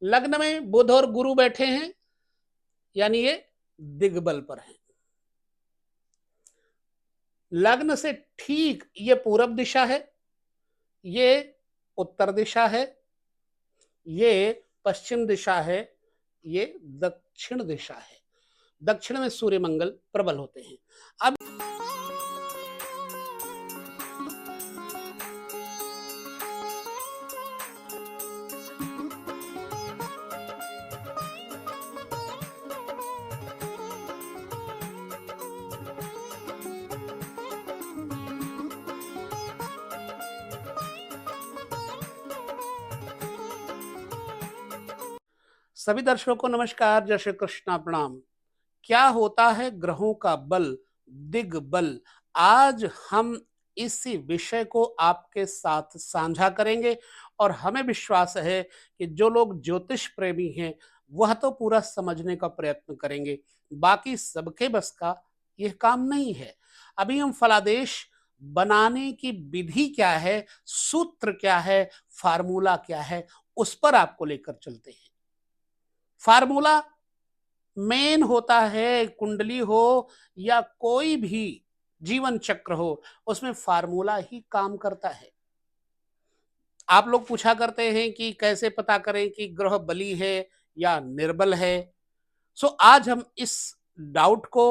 लग्न में बुध और गुरु बैठे हैं, यानी ये दिग्बल पर हैं। लग्न से ठीक ये पूरब दिशा है, ये उत्तर दिशा है, ये पश्चिम दिशा है, ये दक्षिण दिशा है। दक्षिण में सूर्य मंगल प्रबल होते हैं। अब सभी दर्शकों को नमस्कार, जय श्री कृष्णा, प्रणाम। क्या होता है ग्रहों का बल, दिग्बल? आज हम इसी विषय को आपके साथ साझा करेंगे और हमें विश्वास है कि जो लोग ज्योतिष प्रेमी हैं वह तो पूरा समझने का प्रयत्न करेंगे, बाकी सबके बस का यह काम नहीं है। अभी हम फलादेश बनाने की विधि क्या है, सूत्र क्या है, फार्मूला क्या है, उस पर आपको लेकर चलते हैं। फार्मूला मेन होता है, कुंडली हो या कोई भी जीवन चक्र हो, उसमें फार्मूला ही काम करता है। आप लोग पूछा करते हैं कि कैसे पता करें कि ग्रह बली है या निर्बल है। सो आज हम इस डाउट को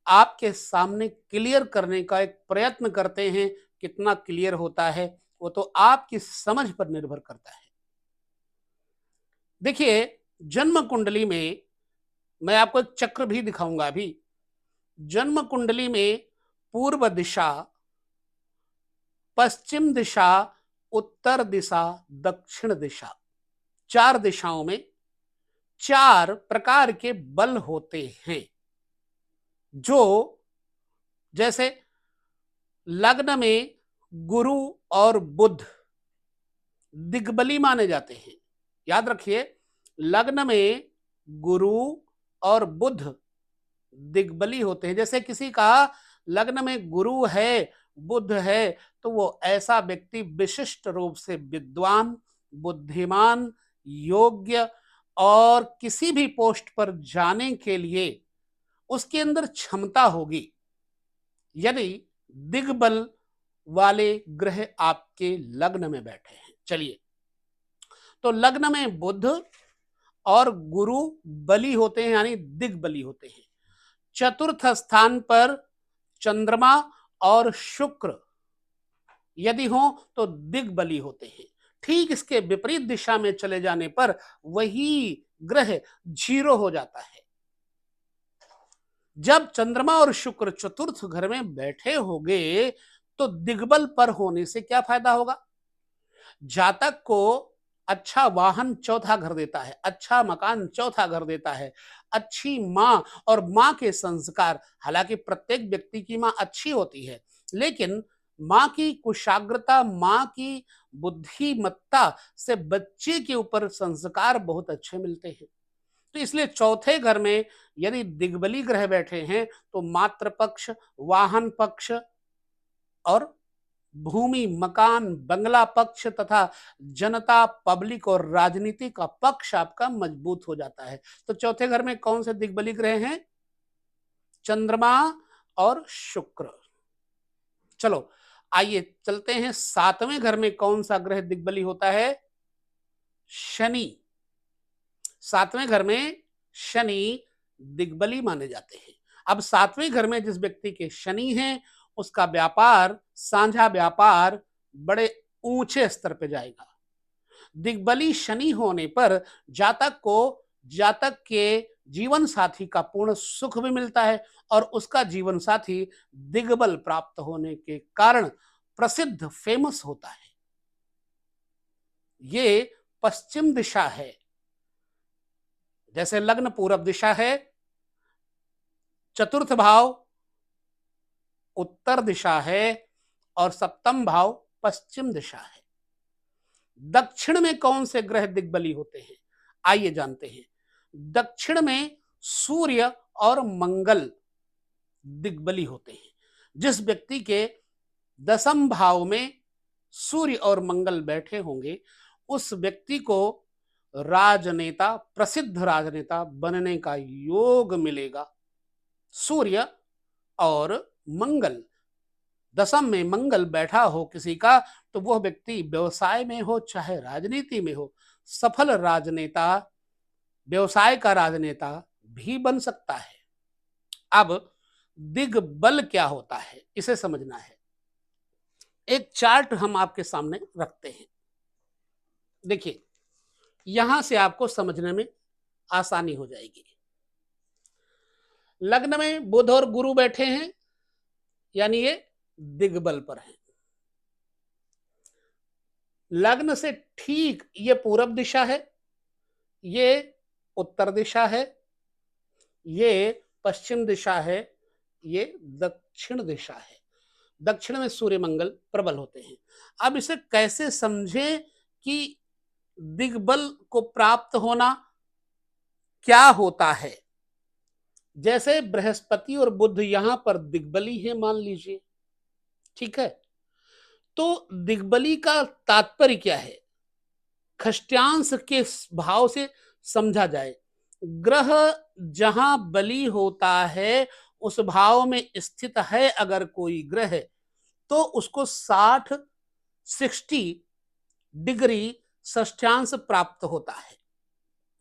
आपके सामने क्लियर करने का एक प्रयत्न करते हैं। कितना क्लियर होता है वो तो आपकी समझ पर निर्भर करता है। देखिए, जन्म कुंडली में मैं आपको एक चक्र भी दिखाऊंगा अभी। जन्म कुंडली में पूर्व दिशा, पश्चिम दिशा, उत्तर दिशा, दक्षिण दिशा, 4 दिशाओं में 4 प्रकार के बल होते हैं। जो जैसे लग्न में गुरु और बुध दिग्बली माने जाते हैं। याद रखिए, लग्न में गुरु और बुध दिग्बली होते हैं। जैसे किसी का लग्न में गुरु है, बुध है, तो वो ऐसा व्यक्ति विशिष्ट रूप से विद्वान, बुद्धिमान, योग्य और किसी भी पोस्ट पर जाने के लिए उसके अंदर क्षमता होगी यदि दिग्बल वाले ग्रह आपके लग्न में बैठे हैं। चलिए, तो लग्न में बुध और गुरु बली होते हैं, यानी दिग्बली होते हैं। चतुर्थ स्थान पर चंद्रमा और शुक्र यदि हो तो दिग्बली होते हैं। ठीक इसके विपरीत दिशा में चले जाने पर वही ग्रह 0 हो जाता है। जब चंद्रमा और शुक्र चतुर्थ घर में बैठे होंगे तो दिग्बल पर होने से क्या फायदा होगा? जातक को अच्छा वाहन चौथा घर देता है, अच्छा मकान चौथा घर देता है, अच्छी मां और मां के संस्कार। हालांकि प्रत्येक व्यक्ति की मां अच्छी होती है, लेकिन मां की कुशाग्रता, मां की बुद्धिमत्ता से बच्चे के ऊपर संस्कार बहुत अच्छे मिलते हैं। तो इसलिए चौथे घर में यदि दिग्बली ग्रह बैठे हैं तो मातृ पक्ष, वाहन पक्ष और भूमि, मकान, बंगला पक्ष तथा जनता, पब्लिक और राजनीति का पक्ष आपका मजबूत हो जाता है। तो चौथे घर में कौन से दिग्बली ग्रह हैं? चंद्रमा और शुक्र। चलो आइए चलते हैं, 7वें घर में कौन सा ग्रह दिग्बली होता है? शनि। 7वें घर में शनि दिग्बली माने जाते हैं। अब 7वें घर में जिस व्यक्ति के शनि हैं उसका व्यापार, साझा व्यापार बड़े ऊंचे स्तर पे जाएगा। दिग्बली शनि होने पर जातक को जातक के जीवन साथी का पूर्ण सुख भी मिलता है और उसका जीवन साथी दिग्बल प्राप्त होने के कारण प्रसिद्ध, फेमस होता है। ये पश्चिम दिशा है। जैसे लग्न पूरब दिशा है, चतुर्थ भाव उत्तर दिशा है और सप्तम भाव पश्चिम दिशा है। दक्षिण में कौन से ग्रह दिग्बली होते हैं? आइए जानते हैं। दक्षिण में सूर्य और मंगल दिग्बली होते हैं। जिस व्यक्ति के 10वें भाव में सूर्य और मंगल बैठे होंगे उस व्यक्ति को राजनेता, प्रसिद्ध राजनेता बनने का योग मिलेगा। सूर्य और मंगल, दशम में मंगल बैठा हो किसी का, तो वह व्यक्ति व्यवसाय में हो चाहे राजनीति में हो, सफल राजनेता, व्यवसाय का राजनेता भी बन सकता है। अब दिग्बल क्या होता है इसे समझना है। एक चार्ट हम आपके सामने रखते हैं, देखिए यहां से आपको समझने में आसानी हो जाएगी। लग्न में बुध और गुरु बैठे हैं, यानी ये दिग्बल पर है। लग्न से ठीक ये पूरब दिशा है, ये उत्तर दिशा है, ये पश्चिम दिशा है, ये दक्षिण दिशा है। दक्षिण में सूर्य मंगल प्रबल होते हैं। अब इसे कैसे समझें कि दिग्बल को प्राप्त होना क्या होता है। जैसे बृहस्पति और बुध यहां पर दिग्बली है मान लीजिए, ठीक है, तो दिग्बली का तात्पर्य क्या है, खष्ट्यांश के भाव से समझा जाए। ग्रह जहां बली होता है उस भाव में स्थित है अगर कोई ग्रह, तो उसको 60 डिग्री षष्ठांश प्राप्त होता है,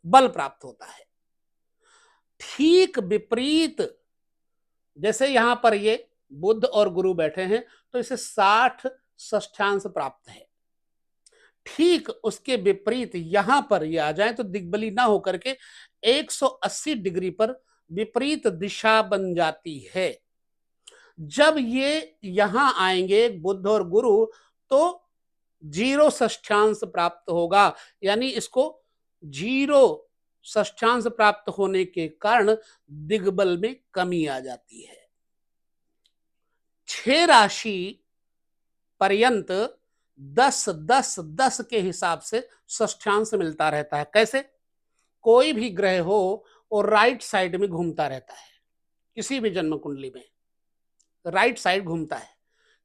बल प्राप्त होता है। ठीक विपरीत, जैसे यहां पर ये बुध और गुरु बैठे हैं तो इसे 60 षष्ठांश प्राप्त है। ठीक उसके विपरीत यहां पर ये आ जाए तो दिग्बली ना होकर के 180 डिग्री पर विपरीत दिशा बन जाती है। जब ये यहां आएंगे बुध और गुरु तो 0 षष्ठांश प्राप्त होगा, यानी इसको 0 षष्ठांश प्राप्त होने के कारण दिग्बल में कमी आ जाती है। 6 राशि पर्यंत 10-10-10 के हिसाब से षष्ठांश मिलता रहता है। कैसे, कोई भी ग्रह हो और राइट साइड में घूमता रहता है, किसी भी जन्म कुंडली में राइट साइड घूमता है।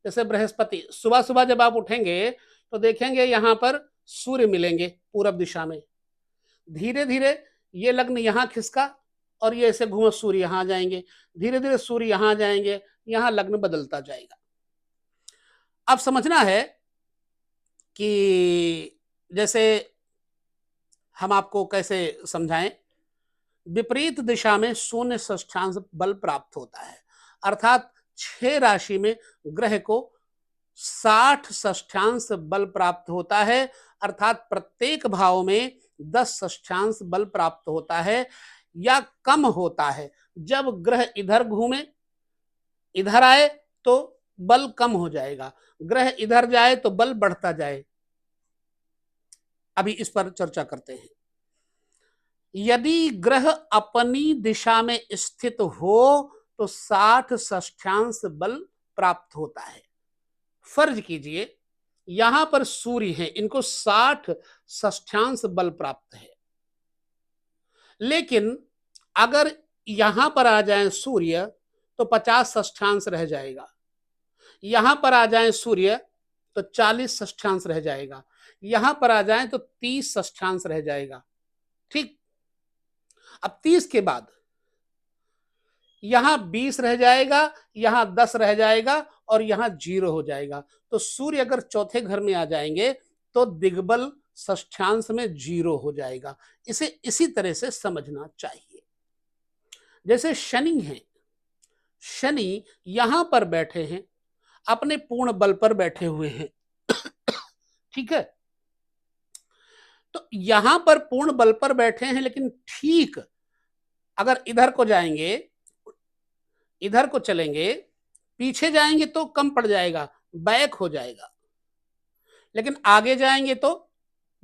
जैसे बृहस्पति, सुबह सुबह जब आप उठेंगे तो देखेंगे यहां पर सूर्य मिलेंगे पूरब दिशा में, धीरे धीरे ये लग्न यहां खिसका और ये ऐसे घूम सूर्य यहां आ जाएंगे, धीरे धीरे सूर्य यहां आ जाएंगे, यहां लग्न बदलता जाएगा। अब समझना है कि जैसे हम आपको कैसे समझाएं, विपरीत दिशा में शून्य षष्ठांश बल प्राप्त होता है, अर्थात 6 राशि में ग्रह को 60 षष्ठांश बल प्राप्त होता है, अर्थात प्रत्येक भाव में 10 षष्ठांश बल प्राप्त होता है या कम होता है। जब ग्रह इधर घूमे, इधर आए तो बल कम हो जाएगा, ग्रह इधर जाए तो बल बढ़ता जाए। अभी इस पर चर्चा करते हैं। यदि ग्रह अपनी दिशा में स्थित हो तो 60 षष्ठांश बल प्राप्त होता है। फर्ज कीजिए यहां पर सूर्य है, इनको 60 षष्ठांश बल प्राप्त है, लेकिन अगर यहां पर आ जाए सूर्य तो 50 षष्ठांश रह जाएगा, यहां पर आ जाए सूर्य तो 40 षष्ठांश रह जाएगा, यहां पर आ जाए तो 30 षष्ठांश रह जाएगा। ठीक, अब 30 के बाद यहां 20 रह जाएगा, यहां 10 रह जाएगा और यहां 0 हो जाएगा। तो सूर्य अगर चौथे घर में आ जाएंगे तो दिग्बल षष्ठांश में 0 हो जाएगा। इसे इसी तरह से समझना चाहिए। जैसे शनि है, शनि यहां पर बैठे हैं, अपने पूर्ण बल पर बैठे हुए हैं, ठीक है, तो यहां पर पूर्ण बल पर बैठे हैं, लेकिन ठीक अगर इधर को जाएंगे, इधर को चलेंगे, पीछे जाएंगे तो कम पड़ जाएगा, बैक हो जाएगा, लेकिन आगे जाएंगे तो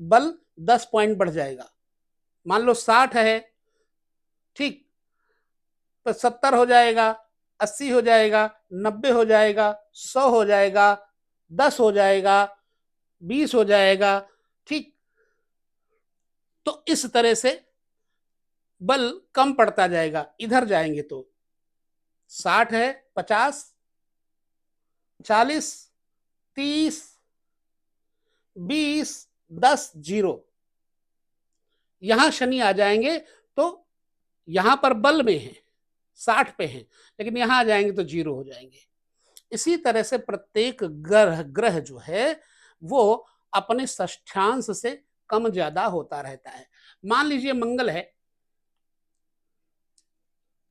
बल 10 पॉइंट बढ़ जाएगा। मान लो 60 है, ठीक, तो 70 हो जाएगा, 80 हो जाएगा, 90 हो जाएगा, 100 हो जाएगा, 10 हो जाएगा, 20 हो जाएगा, ठीक। तो इस तरह से बल कम पड़ता जाएगा। इधर जाएंगे तो 60 है, 50, 40, 30, 20, 10, 0, यहां शनि आ जाएंगे तो यहां पर बल में है, 60 पे हैं, लेकिन यहां आ जाएंगे तो 0 हो जाएंगे। इसी तरह से प्रत्येक ग्रह ग्रह जो है वो अपने षष्ठांश से कम ज्यादा होता रहता है। मान लीजिए मंगल है,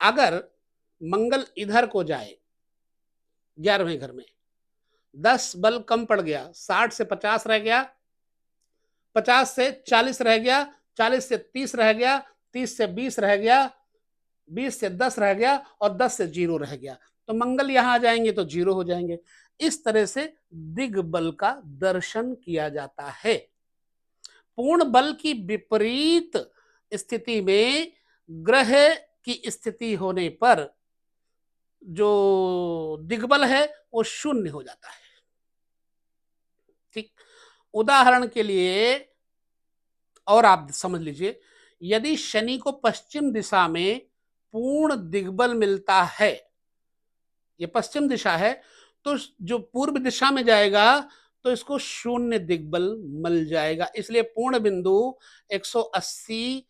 अगर मंगल इधर को जाए 11वें घर में, 10 बल कम पड़ गया, 60 से 50 रह गया, 50 से 40 रह गया, 40 से 30 रह गया, 30 से 20 रह गया, 20 से 10 रह गया और 10 से 0 रह गया, तो मंगल यहां आ जाएंगे तो 0 हो जाएंगे। इस तरह से दिग्बल का दर्शन किया जाता है। पूर्ण बल की विपरीत स्थिति में ग्रह की स्थिति होने पर जो दिग्बल है वो शून्य हो जाता है। ठीक, उदाहरण के लिए और आप समझ लीजिए, यदि शनि को पश्चिम दिशा में पूर्ण दिग्बल मिलता है, ये पश्चिम दिशा है, तो जो पूर्व दिशा में जाएगा तो इसको शून्य दिग्बल मिल जाएगा। इसलिए पूर्ण बिंदु 180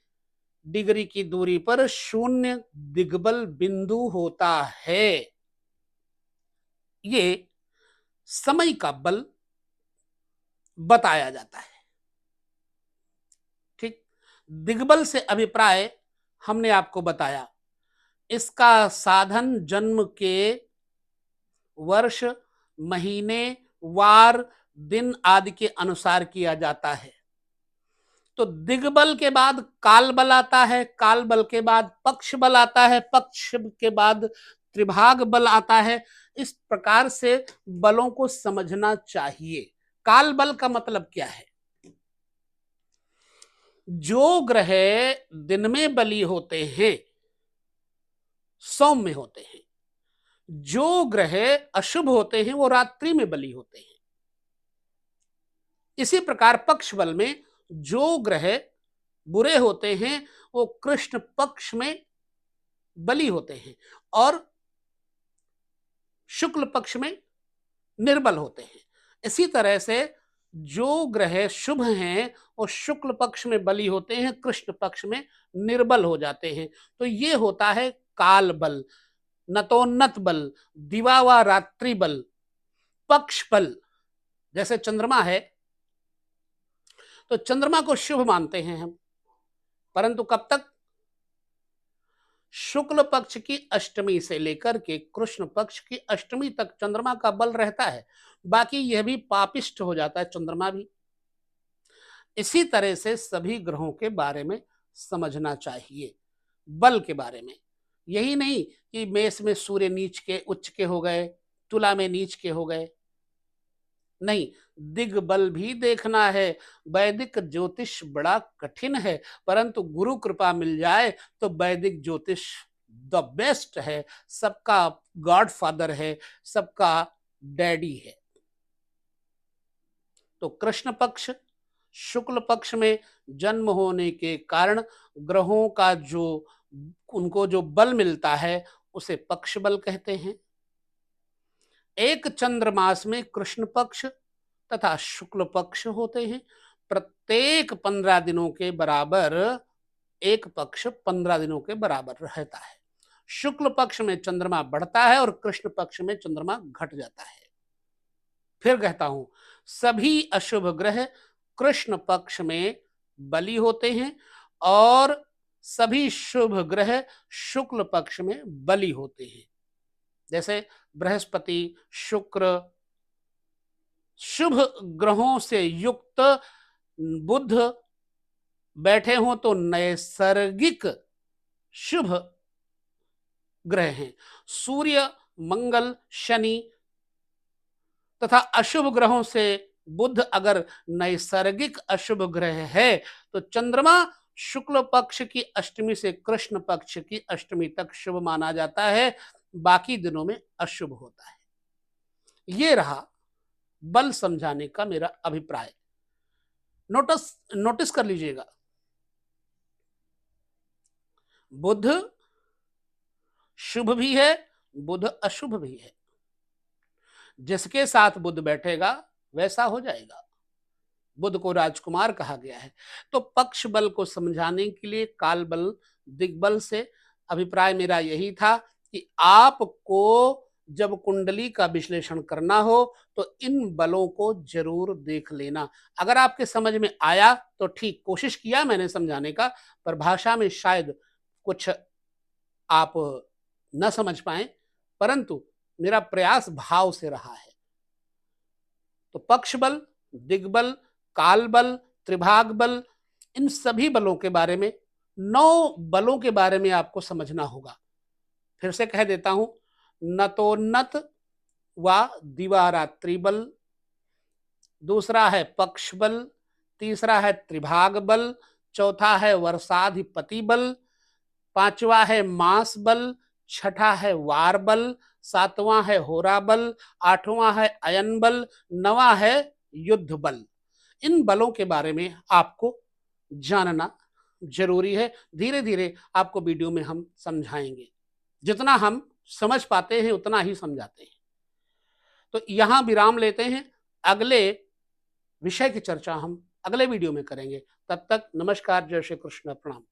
डिग्री की दूरी पर शून्य दिग्बल बिंदु होता है। ये समय का बल बताया जाता है। ठीक, दिग्बल से अभिप्राय हमने आपको बताया, इसका साधन जन्म के वर्ष, महीने, वार, दिन आदि के अनुसार किया जाता है। तो दिग्बल के बाद काल बल आता है, काल बल के बाद पक्ष बल आता है, पक्ष के बाद त्रिभाग बल आता है। इस प्रकार से बलों को समझना चाहिए। काल बल का मतलब क्या है? जो ग्रह दिन में बली होते हैं सौम्य होते हैं, जो ग्रह अशुभ होते हैं वो रात्रि में बली होते हैं। इसी प्रकार पक्ष बल में जो ग्रह बुरे होते हैं वो कृष्ण पक्ष में बली होते हैं और शुक्ल पक्ष में निर्बल होते हैं। इसी तरह से जो ग्रह शुभ हैं वो शुक्ल पक्ष में बली होते हैं, कृष्ण पक्ष में निर्बल हो जाते हैं। तो ये होता है काल बल, नतोन्नत बल, दिवा व रात्रि बल, पक्ष बल। जैसे चंद्रमा है तो चंद्रमा को शुभ मानते हैं हम, परंतु कब तक? शुक्ल पक्ष की अष्टमी से लेकर के कृष्ण पक्ष की अष्टमी तक चंद्रमा का बल रहता है, बाकी यह भी पापिष्ट हो जाता है चंद्रमा भी। इसी तरह से सभी ग्रहों के बारे में समझना चाहिए, बल के बारे में। यही नहीं कि मेष में सूर्य नीच के उच्च के हो गए, तुला में नीच के हो गए, नहीं, दिग्बल भी देखना है। वैदिक ज्योतिष बड़ा कठिन है, परंतु गुरु कृपा मिल जाए तो वैदिक ज्योतिष द बेस्ट है, सबका गॉड फादर है, सबका डैडी है। तो कृष्ण पक्ष, शुक्ल पक्ष में जन्म होने के कारण ग्रहों का जो उनको जो बल मिलता है उसे पक्ष बल कहते हैं। एक चंद्रमास में कृष्ण पक्ष तथा शुक्ल पक्ष होते हैं। प्रत्येक 15 दिनों के बराबर एक पक्ष 15 दिनों के बराबर रहता है। शुक्ल पक्ष में चंद्रमा बढ़ता है और कृष्ण पक्ष में चंद्रमा घट जाता है। फिर कहता हूं, सभी अशुभ ग्रह कृष्ण पक्ष में बली होते हैं और सभी शुभ ग्रह शुक्ल पक्ष में बली होते हैं। जैसे बृहस्पति, शुक्र, शुभ ग्रहों से युक्त बुध बैठे हों तो नैसर्गिक शुभ ग्रह हैं। सूर्य, मंगल, शनि तथा अशुभ ग्रहों से बुध अगर नैसर्गिक अशुभ ग्रह है तो चंद्रमा शुक्ल पक्ष की अष्टमी से कृष्ण पक्ष की अष्टमी तक शुभ माना जाता है, बाकी दिनों में अशुभ होता है। ये रहा बल समझाने का मेरा अभिप्राय। नोटिस कर लीजिएगा, बुध शुभ भी है, बुध अशुभ भी है। जिसके साथ बुध बैठेगा वैसा हो जाएगा। बुध को राजकुमार कहा गया है। तो पक्ष बल को समझाने के लिए काल बल, दिग्बल से अभिप्राय मेरा यही था कि आपको जब कुंडली का विश्लेषण करना हो तो इन बलों को जरूर देख लेना। अगर आपके समझ में आया तो ठीक, कोशिश किया मैंने समझाने का, पर भाषा में शायद कुछ आप न समझ पाए, परंतु मेरा प्रयास भाव से रहा है। तो पक्ष बल, दिग्बल, काल बल, त्रिभाग बल, इन सभी बलों के बारे में, 9 बलों के बारे में आपको समझना होगा। फिर से कह देता हूं, नतोन्नत व दिवारात्रि बल, दूसरा है पक्ष बल, तीसरा है त्रिभाग बल, चौथा है वर्षाधिपति बल, पांचवा है मास बल, छठा है वार बल, सातवां है होरा बल, आठवां है अयन बल, नवा है युद्ध बल। इन बलों के बारे में आपको जानना जरूरी है। धीरे धीरे आपको वीडियो में हम समझाएंगे, जितना हम समझ पाते हैं उतना ही समझाते हैं। तो यहां विराम लेते हैं, अगले विषय की चर्चा हम अगले वीडियो में करेंगे। तब तक नमस्कार, जय श्री कृष्ण, प्रणाम।